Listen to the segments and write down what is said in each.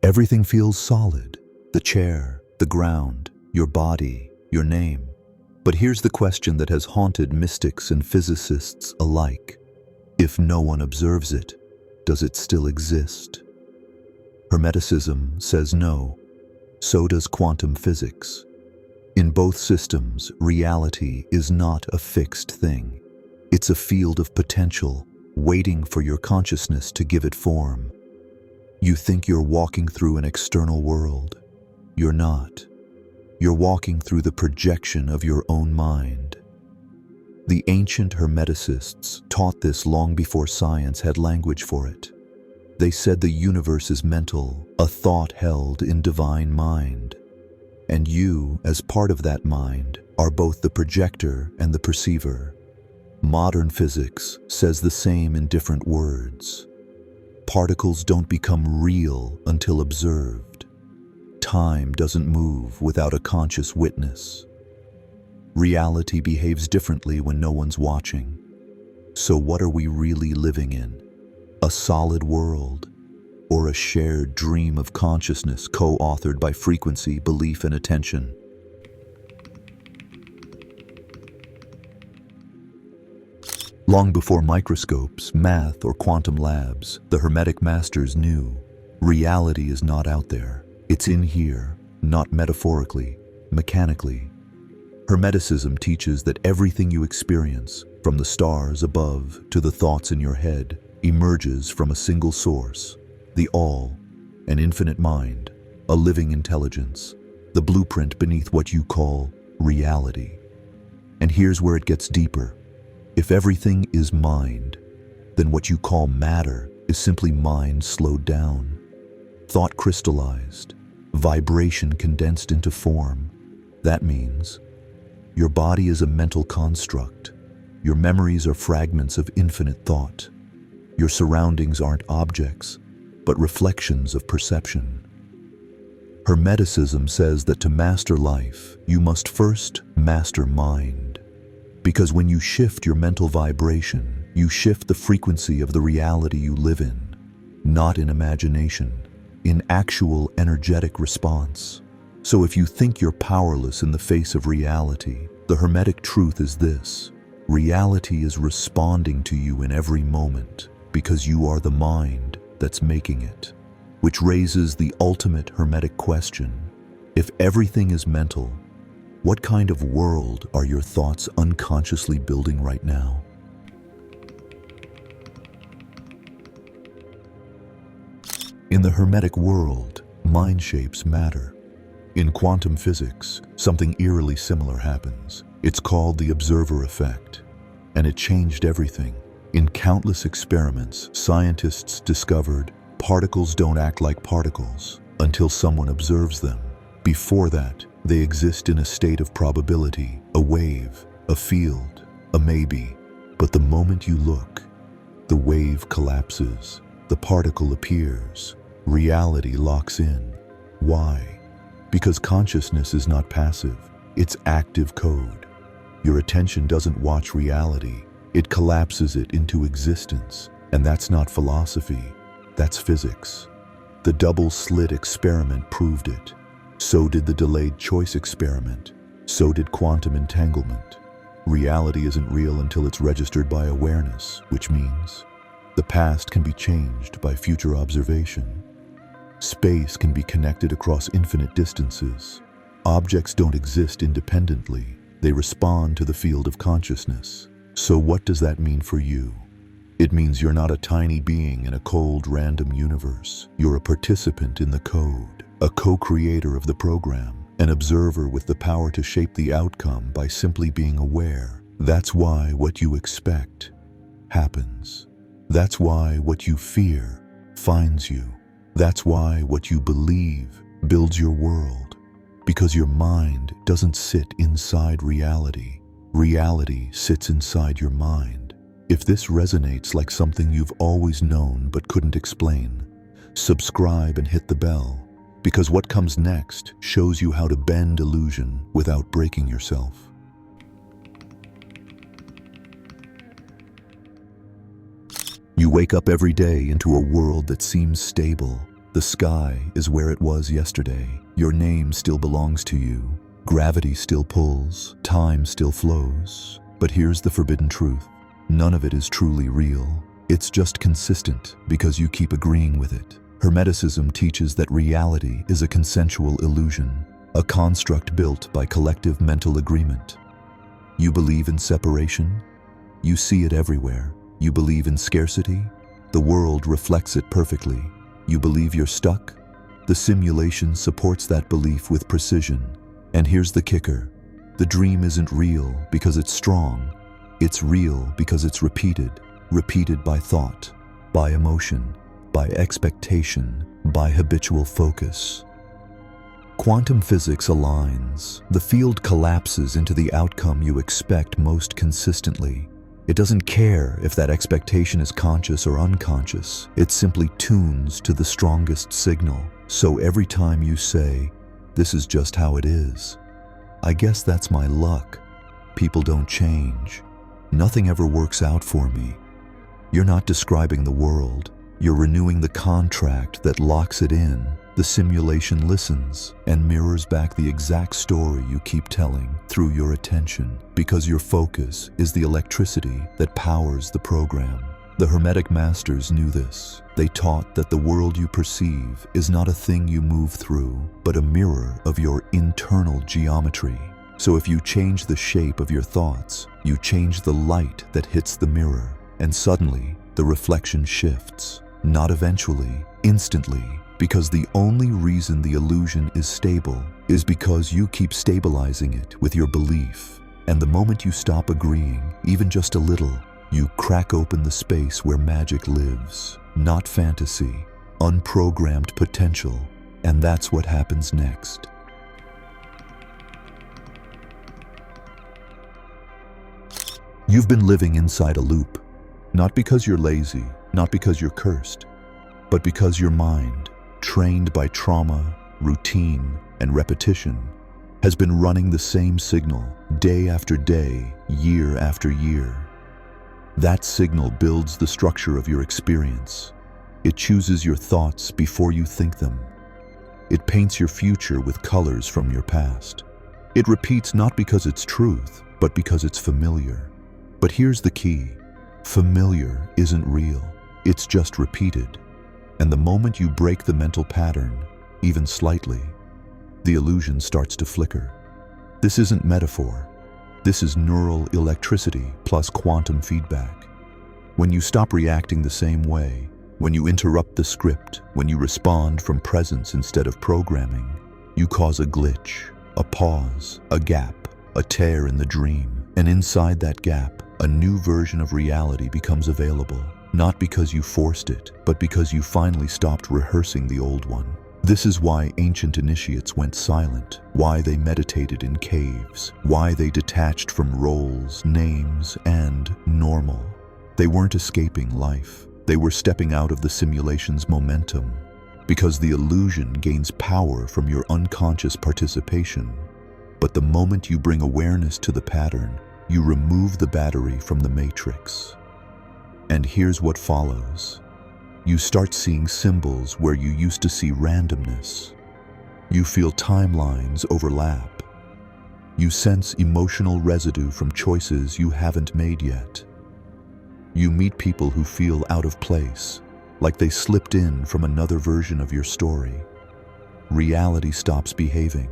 Everything feels solid. The chair, the ground, your body, your name. But here's the question that has haunted mystics and physicists alike. If no one observes it, does it still exist? Hermeticism says no. So does quantum physics. In both systems, reality is not a fixed thing. It's a field of potential, waiting for your consciousness to give it form. You think you're walking through an external world. You're not. You're walking through the projection of your own mind. The ancient Hermeticists taught this long before science had language for it. They said the universe is mental, a thought held in divine mind. And you, as part of that mind, are both the projector and the perceiver. Modern physics says the same in different words. Particles don't become real until observed. Time doesn't move without a conscious witness. Reality behaves differently when no one's watching. So what are we really living in? A solid world, or a shared dream of consciousness co-authored by frequency, belief, and attention? Long before microscopes, math, or quantum labs, the Hermetic masters knew reality is not out there. It's in here, not metaphorically, mechanically. Hermeticism teaches that everything you experience, from the stars above to the thoughts in your head, emerges from a single source, the All, an infinite mind, a living intelligence, the blueprint beneath what you call reality. And here's where it gets deeper. If everything is mind, then what you call matter is simply mind slowed down, thought crystallized, vibration condensed into form. That means your body is a mental construct. Your memories are fragments of infinite thought. Your surroundings aren't objects, but reflections of perception. Hermeticism says that to master life, you must first master mind. Because when you shift your mental vibration, you shift the frequency of the reality you live in, not in imagination, in actual energetic response. So if you think you're powerless in the face of reality, the Hermetic truth is this: reality is responding to you in every moment because you are the mind that's making it. Which raises the ultimate Hermetic question: if everything is mental, what kind of world are your thoughts unconsciously building right now? In the Hermetic world, mind shapes matter. In quantum physics, something eerily similar happens. It's called the observer effect, and it changed everything. In countless experiments, scientists discovered particles don't act like particles until someone observes them. Before that, they exist in a state of probability, a wave, a field, a maybe. But the moment you look, the wave collapses, the particle appears, reality locks in. Why? Because consciousness is not passive, it's active code. Your attention doesn't watch reality, it collapses it into existence. And that's not philosophy, that's physics. The double-slit experiment proved it. So did the delayed choice experiment. So did quantum entanglement. Reality isn't real until it's registered by awareness, which means the past can be changed by future observation. Space can be connected across infinite distances. Objects don't exist independently. They respond to the field of consciousness. So what does that mean for you? It means you're not a tiny being in a cold, random universe. You're a participant in the code, a co-creator of the program, an observer with the power to shape the outcome by simply being aware. That's why what you expect happens. That's why what you fear finds you. That's why what you believe builds your world. Because your mind doesn't sit inside reality. Reality sits inside your mind. If this resonates like something you've always known but couldn't explain, subscribe and hit the bell, because what comes next shows you how to bend illusion without breaking yourself. You wake up every day into a world that seems stable. The The sky is where it was yesterday. Your name still belongs to you. Gravity still pulls. Time still flows. But here's the forbidden truth. None of it is truly real. It's just consistent because you keep agreeing with it. Hermeticism teaches that reality is a consensual illusion, a construct built by collective mental agreement. You believe in separation? You see it everywhere. You believe in scarcity? The world reflects it perfectly. You believe you're stuck? The simulation supports that belief with precision. And here's the kicker. The dream isn't real because it's strong. It's real because it's repeated by thought, by emotion, by expectation, by habitual focus. Quantum physics aligns. The field collapses into the outcome you expect most consistently. It doesn't care if that expectation is conscious or unconscious. It simply tunes to the strongest signal. So every time you say, "This is just how it is. I guess that's my luck. People don't change. Nothing ever works out for me." You're not describing the world. You're renewing the contract that locks it in. The simulation listens and mirrors back the exact story you keep telling through your attention, because your focus is the electricity that powers the program. The Hermetic masters knew this. They taught that the world you perceive is not a thing you move through, but a mirror of your internal geometry. So if you change the shape of your thoughts, you change the light that hits the mirror, and suddenly the reflection shifts. Not eventually, instantly, because the only reason the illusion is stable is because you keep stabilizing it with your belief. And the moment you stop agreeing, even just a little, you crack open the space where magic lives, not fantasy, unprogrammed potential, and that's what happens next. You've been living inside a loop, not because you're lazy, not because you're cursed, but because your mind, trained by trauma, routine, and repetition, has been running the same signal day after day, year after year. That signal builds the structure of your experience. It chooses your thoughts before you think them. It paints your future with colors from your past. It repeats not because it's truth, but because it's familiar. But here's the key. Familiar isn't real. It's just repeated. And the moment you break the mental pattern, even slightly, the illusion starts to flicker. This isn't metaphor. This is neural electricity plus quantum feedback. When you stop reacting the same way, when you interrupt the script, when you respond from presence instead of programming, you cause a glitch, a pause, a gap, a tear in the dream. And inside that gap, a new version of reality becomes available, not because you forced it, but because you finally stopped rehearsing the old one. This is why ancient initiates went silent, why they meditated in caves, why they detached from roles, names, and normal. They weren't escaping life. They were stepping out of the simulation's momentum, because the illusion gains power from your unconscious participation. But the moment you bring awareness to the pattern, you remove the battery from the matrix. And here's what follows. You start seeing symbols where you used to see randomness. You feel timelines overlap. You sense emotional residue from choices you haven't made yet. You meet people who feel out of place, like they slipped in from another version of your story. Reality stops behaving.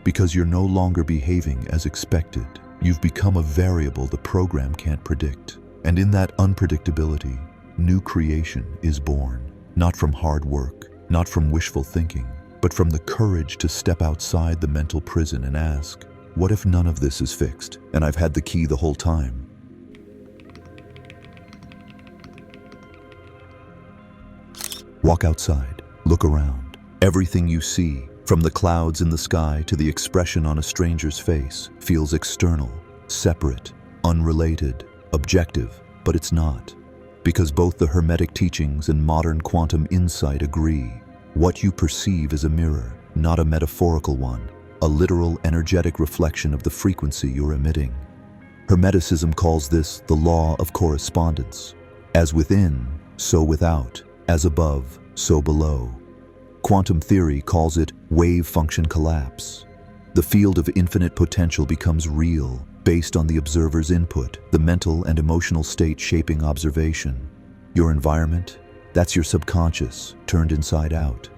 Because you're no longer behaving as expected. You've become a variable the program can't predict. And in that unpredictability, new creation is born, not from hard work, not from wishful thinking, but from the courage to step outside the mental prison and ask, what if none of this is fixed, and I've had the key the whole time? Walk outside, look around. Everything you see, from the clouds in the sky to the expression on a stranger's face, feels external, separate, unrelated, objective, but it's not. Because both the Hermetic teachings and modern quantum insight agree. What you perceive is a mirror, not a metaphorical one, a literal energetic reflection of the frequency you're emitting. Hermeticism calls this the law of correspondence. As within, so without. As above, so below. Quantum theory calls it wave function collapse. The field of infinite potential becomes real, based on the observer's input, the mental and emotional state shaping observation. Your environment? That's your subconscious, turned inside out.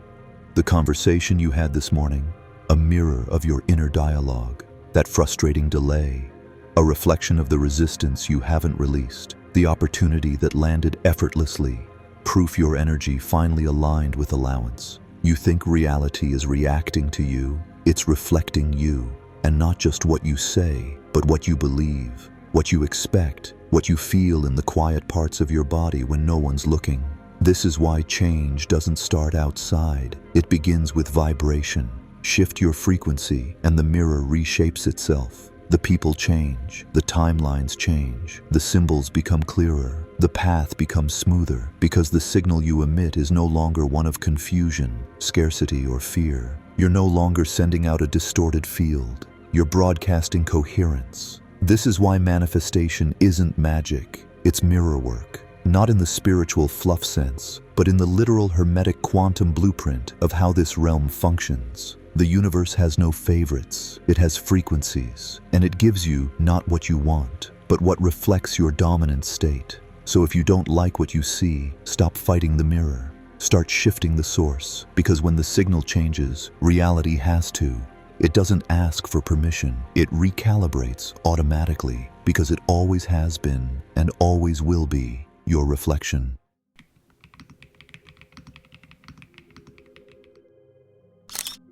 The conversation you had this morning? A mirror of your inner dialogue. That frustrating delay? A reflection of the resistance you haven't released. The opportunity that landed effortlessly. Proof your energy finally aligned with allowance. You think reality is reacting to you. It's reflecting you. And not just what you say, but what you believe, what you expect, what you feel in the quiet parts of your body when no one's looking. This is why change doesn't start outside. It begins with vibration. Shift your frequency and the mirror reshapes itself. The people change, the timelines change, the symbols become clearer, the path becomes smoother, because the signal you emit is no longer one of confusion, scarcity, or fear. You're no longer sending out a distorted field. You're broadcasting coherence. This is why manifestation isn't magic, it's mirror work. Not in the spiritual fluff sense, but in the literal Hermetic quantum blueprint of how this realm functions. The universe has no favorites, it has frequencies, and it gives you not what you want, but what reflects your dominant state. So if you don't like what you see, stop fighting the mirror. Start shifting the source, because when the signal changes, reality has to. It doesn't ask for permission, it recalibrates automatically, because it always has been, and always will be, your reflection.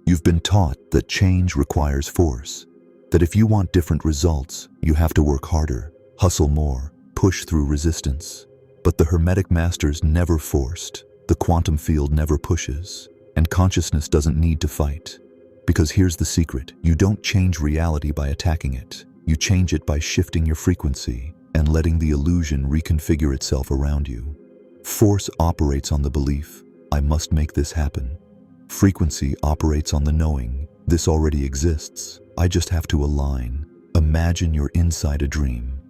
You've been taught that change requires force, that if you want different results, you have to work harder, hustle more, push through resistance. But the Hermetic masters never forced, the quantum field never pushes, and consciousness doesn't need to fight. Because here's the secret, you don't change reality by attacking it. You change it by shifting your frequency and letting the illusion reconfigure itself around you. Force operates on the belief, I must make this happen. Frequency operates on the knowing, this already exists, I just have to align. Imagine you're inside a dream.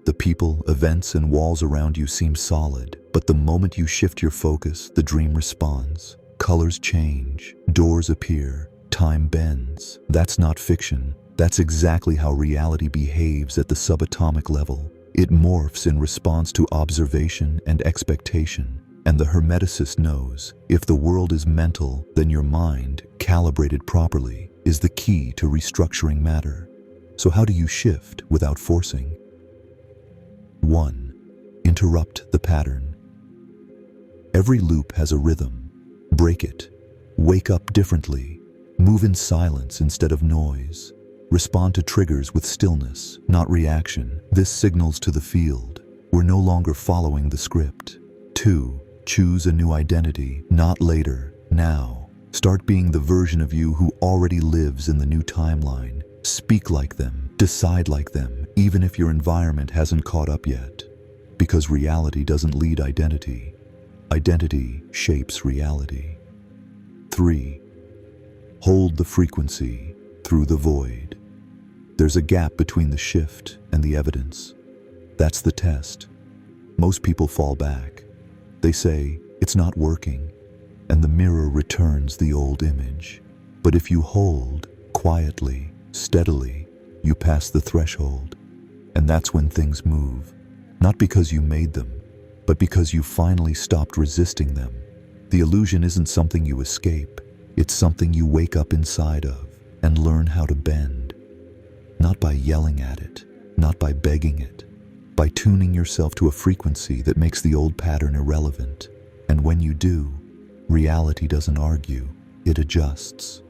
The people, events, and walls around you seem solid, but the moment you shift your focus, the dream responds. Colors change, doors appear, time bends. That's not fiction. That's exactly how reality behaves at the subatomic level. It morphs in response to observation and expectation. And the Hermeticist knows, if the world is mental, then your mind, calibrated properly, is the key to restructuring matter. So how do you shift without forcing? 1. Interrupt the pattern. Every loop has a rhythm. Break it. Wake up differently. Move in silence instead of noise. Respond to triggers with stillness, not reaction. This signals to the field. We're no longer following the script. 2. Choose a new identity, not later, now. Start being the version of you who already lives in the new timeline. Speak like them, decide like them, even if your environment hasn't caught up yet. Because reality doesn't lead identity. Identity shapes reality. 3. Hold the frequency through the void. There's a gap between the shift and the evidence. That's the test. Most people fall back. They say, it's not working, and the mirror returns the old image. But if you hold, quietly, steadily, you pass the threshold. And that's when things move. Not because you made them, but because you finally stopped resisting them. The illusion isn't something you escape. It's something you wake up inside of and learn how to bend. Not by yelling at it, not by begging it, by tuning yourself to a frequency that makes the old pattern irrelevant. And when you do, reality doesn't argue, it adjusts.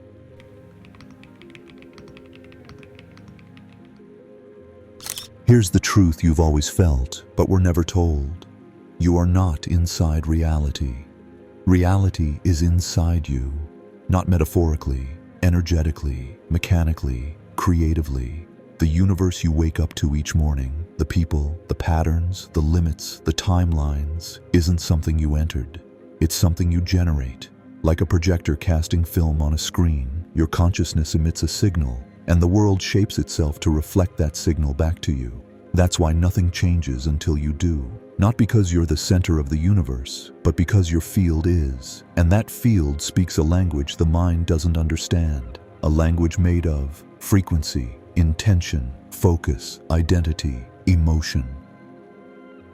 Here's the truth you've always felt, but were never told. You are not inside reality. Reality is inside you, not metaphorically, energetically, mechanically, creatively. The universe you wake up to each morning, the people, the patterns, the limits, the timelines, isn't something you entered. It's something you generate. Like a projector casting film on a screen, your consciousness emits a signal, and the world shapes itself to reflect that signal back to you. That's why nothing changes until you do. Not because you're the center of the universe, but because your field is. And that field speaks a language the mind doesn't understand. A language made of frequency, intention, focus, identity, emotion.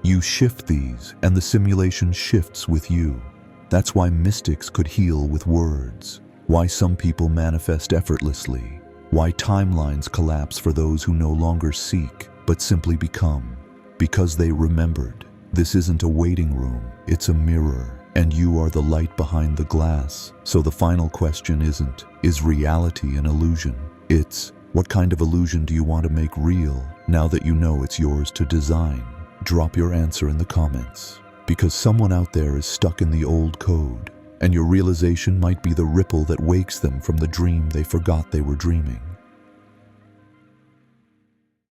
You shift these, and the simulation shifts with you. That's why mystics could heal with words. Why some people manifest effortlessly. Why timelines collapse for those who no longer seek, but simply become. Because they remembered. This isn't a waiting room, it's a mirror, and you are the light behind the glass. So the final question isn't, is reality an illusion? It's, what kind of illusion do you want to make real, now that you know it's yours to design? Drop your answer in the comments, because someone out there is stuck in the old code, and your realization might be the ripple that wakes them from the dream they forgot they were dreaming.